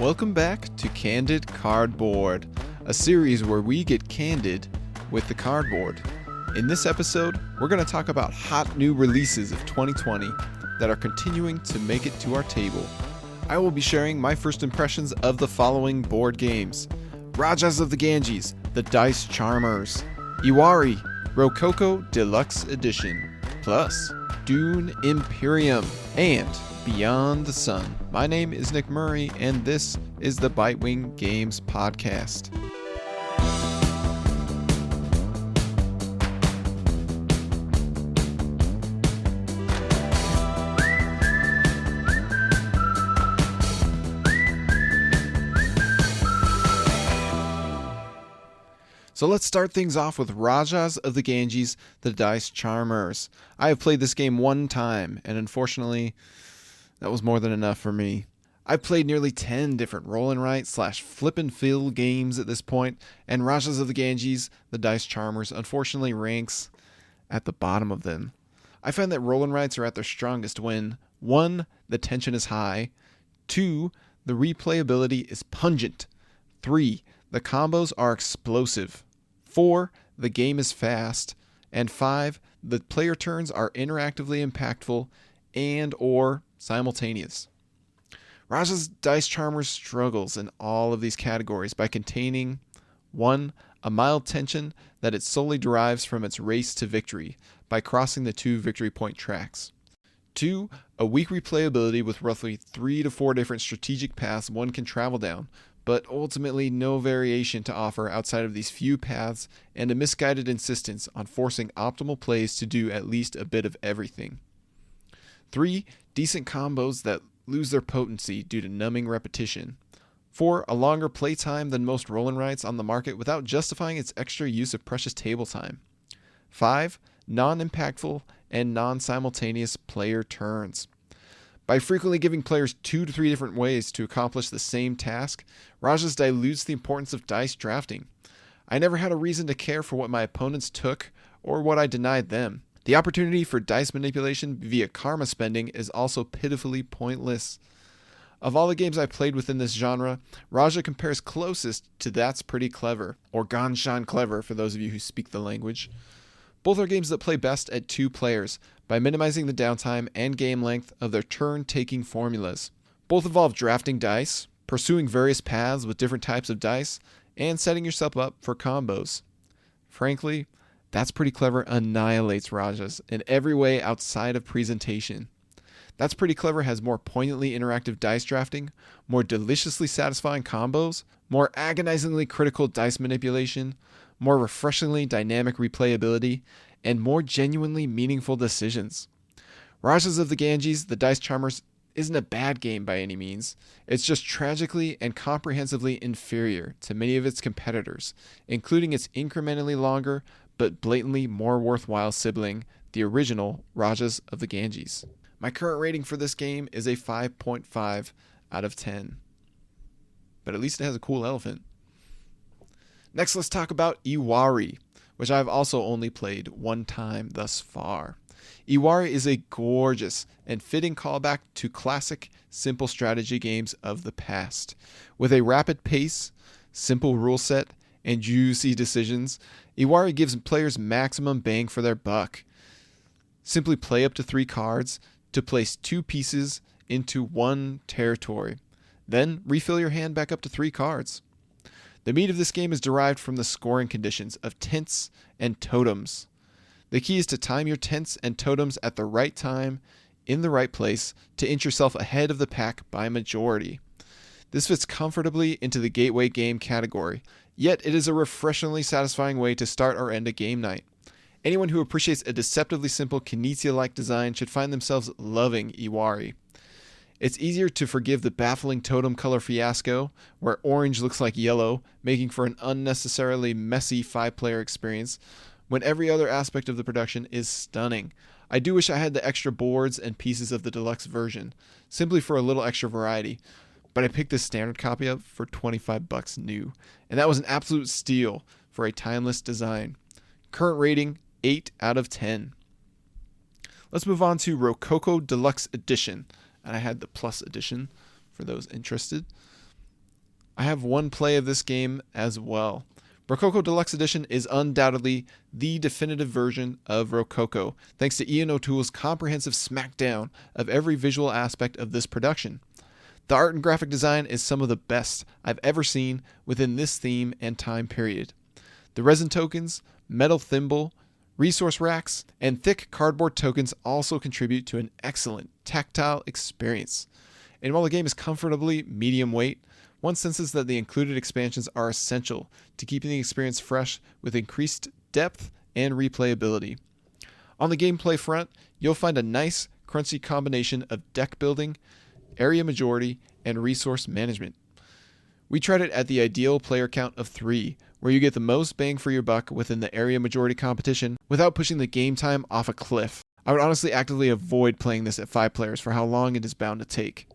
Welcome back to Candid Cardboard, a series where we get candid with the cardboard. In this episode, we're going to talk about hot new releases of 2020 that are continuing to make it to our table. I will be sharing my first impressions of the following board games: Rajas of the Ganges, The Dice Charmers, Iwari, Rococo Deluxe Edition, plus Dune Imperium, and Beyond the Sun. My name is Nick Murray, and this is the Bitewing Games Podcast. So let's start things off with Rajas of the Ganges, The Dice Charmers. I have played this game one time, and unfortunately, that was more than enough for me. I've played nearly 10 different roll and write / flip and fill games at this point, and Rajas of the Ganges, The Dice Charmers, unfortunately ranks at the bottom of them. I find that roll and writes are at their strongest when 1. The tension is high, 2. The replayability is pungent, 3. The combos are explosive, 4. The game is fast, and 5. The player turns are interactively impactful and or simultaneous. Raja's Dice Charmers struggles in all of these categories by containing 1. A mild tension that it solely derives from its race to victory by crossing the 2 victory point tracks. 2. A weak replayability with roughly 3 to 4 different strategic paths one can travel down, but ultimately no variation to offer outside of these few paths and a misguided insistence on forcing optimal plays to do at least a bit of everything. 3. Decent combos that lose their potency due to numbing repetition. 4. A longer playtime than most roll and writes on the market without justifying its extra use of precious table time. 5. Non-impactful and non-simultaneous player turns. By frequently giving players 2 to 3 different ways to accomplish the same task, Rajas dilutes the importance of dice drafting. I never had a reason to care for what my opponents took or what I denied them. The opportunity for dice manipulation via karma spending is also pitifully pointless. Of all the games I've played within this genre, Raja compares closest to That's Pretty Clever, or Ganshan Clever for those of you who speak the language. Both are games that play best at 2 players by minimizing the downtime and game length of their turn-taking formulas. Both involve drafting dice, pursuing various paths with different types of dice, and setting yourself up for combos. Frankly, That's Pretty Clever annihilates Rajas in every way outside of presentation. That's Pretty Clever has more poignantly interactive dice drafting, more deliciously satisfying combos, more agonizingly critical dice manipulation, more refreshingly dynamic replayability, and more genuinely meaningful decisions. Rajas of the Ganges, The Dice Charmers, isn't a bad game by any means. It's just tragically and comprehensively inferior to many of its competitors, including its incrementally longer but blatantly more worthwhile sibling, the original Rajas of the Ganges. My current rating for this game is a 5.5 out of 10. But at least it has a cool elephant. Next, let's talk about Iwari, which I've also only played one time thus far. Iwari is a gorgeous and fitting callback to classic simple strategy games of the past. With a rapid pace, simple rule set, and juicy decisions, Iwari gives players maximum bang for their buck. Simply play up to 3 cards to place 2 pieces into 1 territory. Then refill your hand back up to 3 cards. The meat of this game is derived from the scoring conditions of tents and totems. The key is to time your tents and totems at the right time, in the right place, to inch yourself ahead of the pack by majority. This fits comfortably into the gateway game category, yet it is a refreshingly satisfying way to start or end a game night. Anyone who appreciates a deceptively simple Knizia-like design should find themselves loving Iwari. It's easier to forgive the baffling totem color fiasco, where orange looks like yellow, making for an unnecessarily messy 5-player experience, when every other aspect of the production is stunning. I do wish I had the extra boards and pieces of the deluxe version, simply for a little extra variety, but I picked this standard copy up for $25 new, and that was an absolute steal for a timeless design. Current rating, 8 out of 10. Let's move on to Rococo Deluxe Edition. And I had the Plus Edition for those interested. I have one play of this game as well. Rococo Deluxe Edition is undoubtedly the definitive version of Rococo, thanks to Ian O'Toole's comprehensive smackdown of every visual aspect of this production. The art and graphic design is some of the best I've ever seen within this theme and time period. The resin tokens, metal thimble, resource racks, and thick cardboard tokens also contribute to an excellent tactile experience. And while the game is comfortably medium weight, one senses that the included expansions are essential to keeping the experience fresh with increased depth and replayability. On the gameplay front, you'll find a nice, crunchy combination of deck building, area majority, and resource management. We tried it at the ideal player count of 3, where you get the most bang for your buck within the area majority competition without pushing the game time off a cliff. I would honestly actively avoid playing this at 5 players for how long it is bound to take.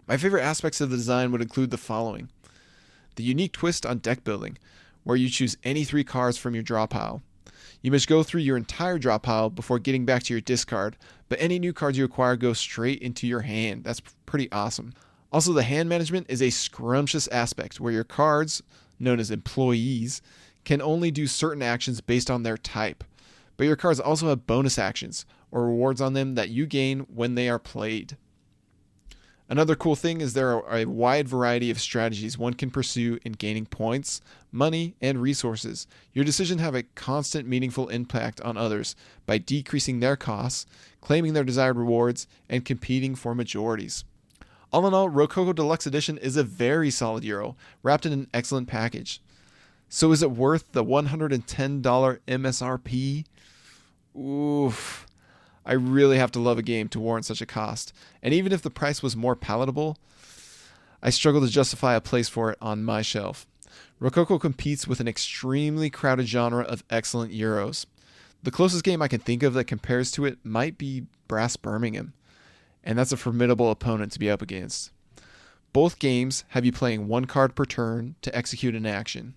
My favorite aspects of the design would include the following. The unique twist on deck building, where you choose any 3 cards from your draw pile. You must go through your entire draw pile before getting back to your discard, but any new cards you acquire go straight into your hand. That's pretty awesome. Also, the hand management is a scrumptious aspect where your cards, known as employees, can only do certain actions based on their type. But your cards also have bonus actions or rewards on them that you gain when they are played. Another cool thing is there are a wide variety of strategies one can pursue in gaining points, money, and resources. Your decisions have a constant meaningful impact on others by decreasing their costs, claiming their desired rewards, and competing for majorities. All in all, Rococo Deluxe Edition is a very solid Euro, wrapped in an excellent package. So is it worth the $110 MSRP? Oof. I really have to love a game to warrant such a cost, and even if the price was more palatable, I struggle to justify a place for it on my shelf. Rococo competes with an extremely crowded genre of excellent Euros. The closest game I can think of that compares to it might be Brass Birmingham, and that's a formidable opponent to be up against. Both games have you playing 1 card per turn to execute an action.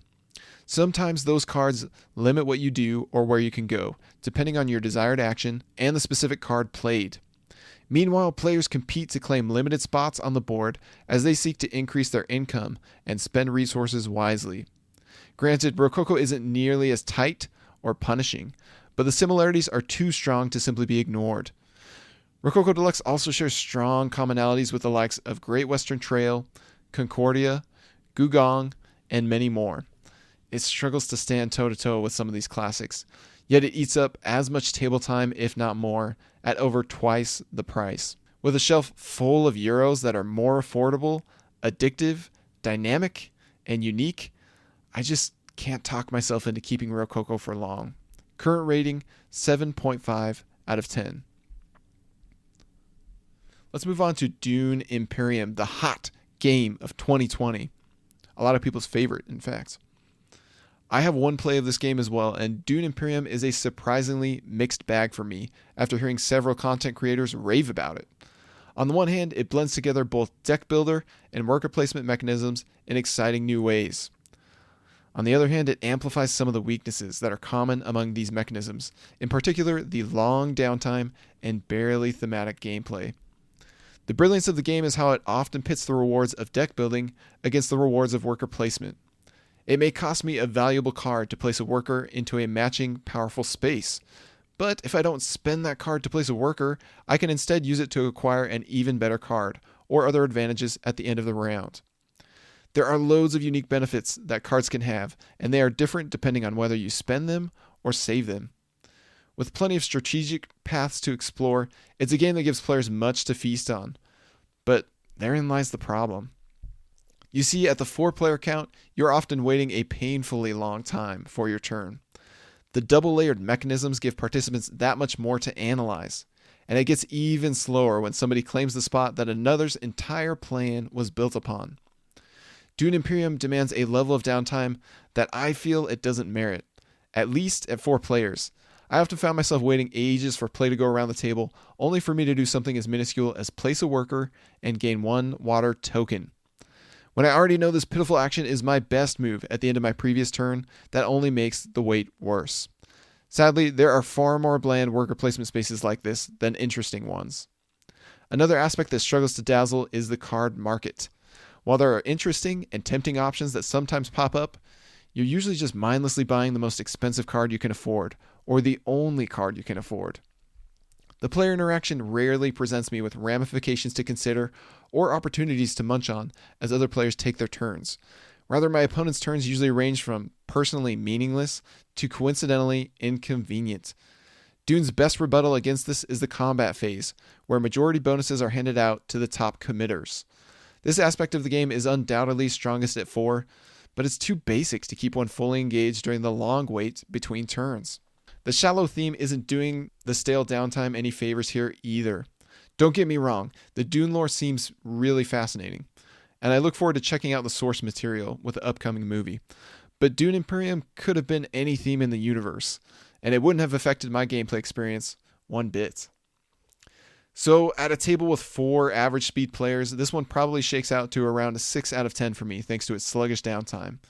Sometimes those cards limit what you do or where you can go, depending on your desired action and the specific card played. Meanwhile, players compete to claim limited spots on the board as they seek to increase their income and spend resources wisely. Granted, Rococo isn't nearly as tight or punishing, but the similarities are too strong to simply be ignored. Rococo Deluxe also shares strong commonalities with the likes of Great Western Trail, Concordia, Gugong, and many more. It struggles to stand toe-to-toe with some of these classics, yet it eats up as much table time, if not more, at over twice the price. With a shelf full of Euros that are more affordable, addictive, dynamic, and unique, I just can't talk myself into keeping Rococo for long. Current rating, 7.5 out of 10. Let's move on to Dune Imperium, the hot game of 2020. A lot of people's favorite, in fact. I have one play of this game as well, and Dune Imperium is a surprisingly mixed bag for me after hearing several content creators rave about it. On the one hand, it blends together both deck builder and worker placement mechanisms in exciting new ways. On the other hand, it amplifies some of the weaknesses that are common among these mechanisms, in particular the long downtime and barely thematic gameplay. The brilliance of the game is how it often pits the rewards of deck building against the rewards of worker placement. It may cost me a valuable card to place a worker into a matching powerful space, but if I don't spend that card to place a worker, I can instead use it to acquire an even better card or other advantages at the end of the round. There are loads of unique benefits that cards can have, and they are different depending on whether you spend them or save them. With plenty of strategic paths to explore, it's a game that gives players much to feast on. But therein lies the problem. You see, at the 4-player count, you're often waiting a painfully long time for your turn. The double-layered mechanisms give participants that much more to analyze, and it gets even slower when somebody claims the spot that another's entire plan was built upon. Dune Imperium demands a level of downtime that I feel it doesn't merit, at least at 4 players. I often found myself waiting ages for play to go around the table, only for me to do something as minuscule as place a worker and gain 1 water token. When I already know this pitiful action is my best move at the end of my previous turn, that only makes the wait worse. Sadly, there are far more bland worker placement spaces like this than interesting ones. Another aspect that struggles to dazzle is the card market. While there are interesting and tempting options that sometimes pop up, you're usually just mindlessly buying the most expensive card you can afford, or the only card you can afford. The player interaction rarely presents me with ramifications to consider or opportunities to munch on as other players take their turns. Rather, my opponent's turns usually range from personally meaningless to coincidentally inconvenient. Dune's best rebuttal against this is the combat phase, where majority bonuses are handed out to the top committers. This aspect of the game is undoubtedly strongest at 4, but it's too basic to keep one fully engaged during the long wait between turns. The shallow theme isn't doing the stale downtime any favors here either. Don't get me wrong, the Dune lore seems really fascinating, and I look forward to checking out the source material with the upcoming movie. But Dune Imperium could have been any theme in the universe, and it wouldn't have affected my gameplay experience one bit. So at a table with 4 average speed players, this one probably shakes out to around a 6 out of 10 for me thanks to its sluggish downtime.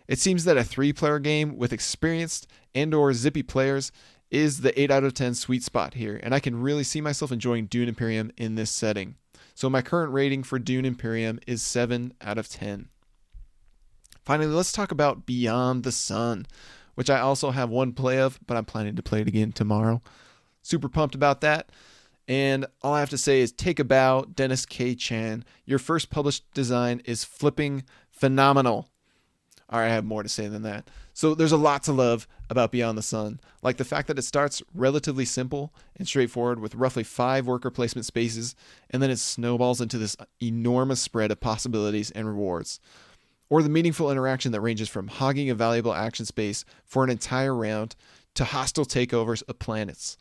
It seems that a 3-player game with experienced and or zippy players is the 8 out of 10 sweet spot here, and I can really see myself enjoying Dune Imperium in this setting. So my current rating for Dune Imperium is 7 out of 10. Finally, let's talk about Beyond the Sun, which I also have one play of, but I'm planning to play it again tomorrow. Super pumped about that. And all I have to say is take a bow, Dennis K. Chan. Your first published design is flipping phenomenal. All right, I have more to say than that. So there's a lot to love about Beyond the Sun, like the fact that it starts relatively simple and straightforward with roughly 5 worker placement spaces, and then it snowballs into this enormous spread of possibilities and rewards. Or the meaningful interaction that ranges from hogging a valuable action space for an entire round to hostile takeovers of planets.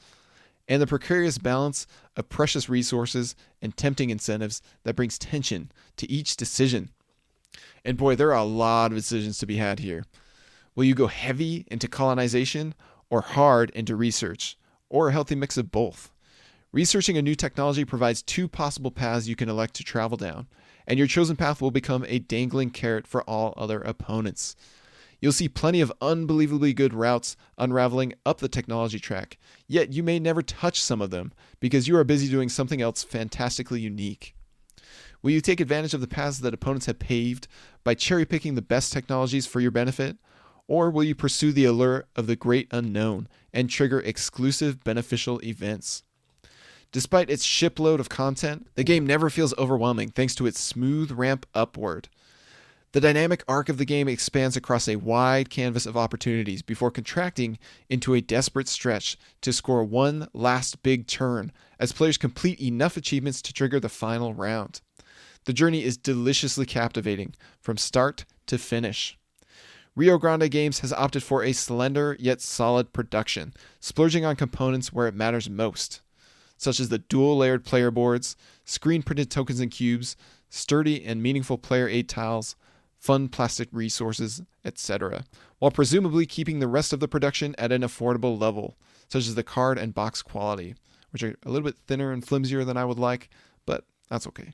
And the precarious balance of precious resources and tempting incentives that brings tension to each decision. And boy, there are a lot of decisions to be had here. Will you go heavy into colonization or hard into research, or a healthy mix of both? Researching a new technology provides 2 possible paths you can elect to travel down, and your chosen path will become a dangling carrot for all other opponents. You'll see plenty of unbelievably good routes unraveling up the technology track, yet you may never touch some of them because you are busy doing something else fantastically unique. Will you take advantage of the paths that opponents have paved by cherry-picking the best technologies for your benefit? Or will you pursue the allure of the great unknown and trigger exclusive beneficial events? Despite its shipload of content, the game never feels overwhelming thanks to its smooth ramp upward. The dynamic arc of the game expands across a wide canvas of opportunities before contracting into a desperate stretch to score one last big turn as players complete enough achievements to trigger the final round. The journey is deliciously captivating from start to finish. Rio Grande Games has opted for a slender yet solid production, splurging on components where it matters most, such as the dual-layered player boards, screen-printed tokens and cubes, sturdy and meaningful player aid tiles, fun plastic resources, etc., while presumably keeping the rest of the production at an affordable level, such as the card and box quality, which are a little bit thinner and flimsier than I would like, but that's okay.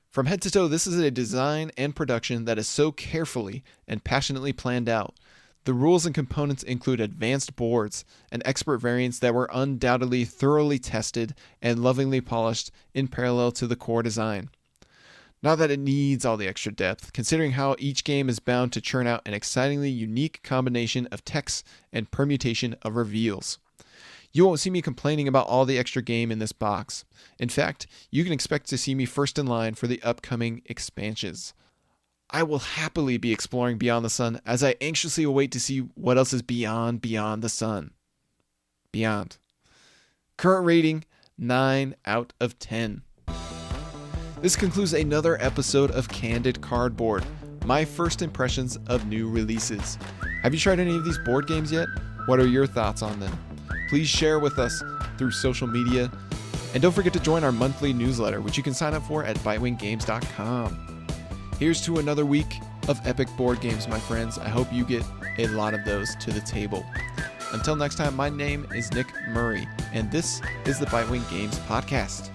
From head to toe, this is a design and production that is so carefully and passionately planned out. The rules and components include advanced boards and expert variants that were undoubtedly thoroughly tested and lovingly polished in parallel to the core design. Not that it needs all the extra depth, considering how each game is bound to churn out an excitingly unique combination of texts and permutation of reveals. You won't see me complaining about all the extra game in this box. In fact, you can expect to see me first in line for the upcoming expansions. I will happily be exploring Beyond the Sun as I anxiously await to see what else is beyond the Sun. Beyond. Current rating, 9 out of 10. This concludes another episode of Candid Cardboard, my first impressions of new releases. Have you tried any of these board games yet? What are your thoughts on them? Please share with us through social media. And don't forget to join our monthly newsletter, which you can sign up for at bitewinggames.com. Here's to another week of epic board games, my friends. I hope you get a lot of those to the table. Until next time, my name is Nick Murray, and this is the Bitewing Games Podcast.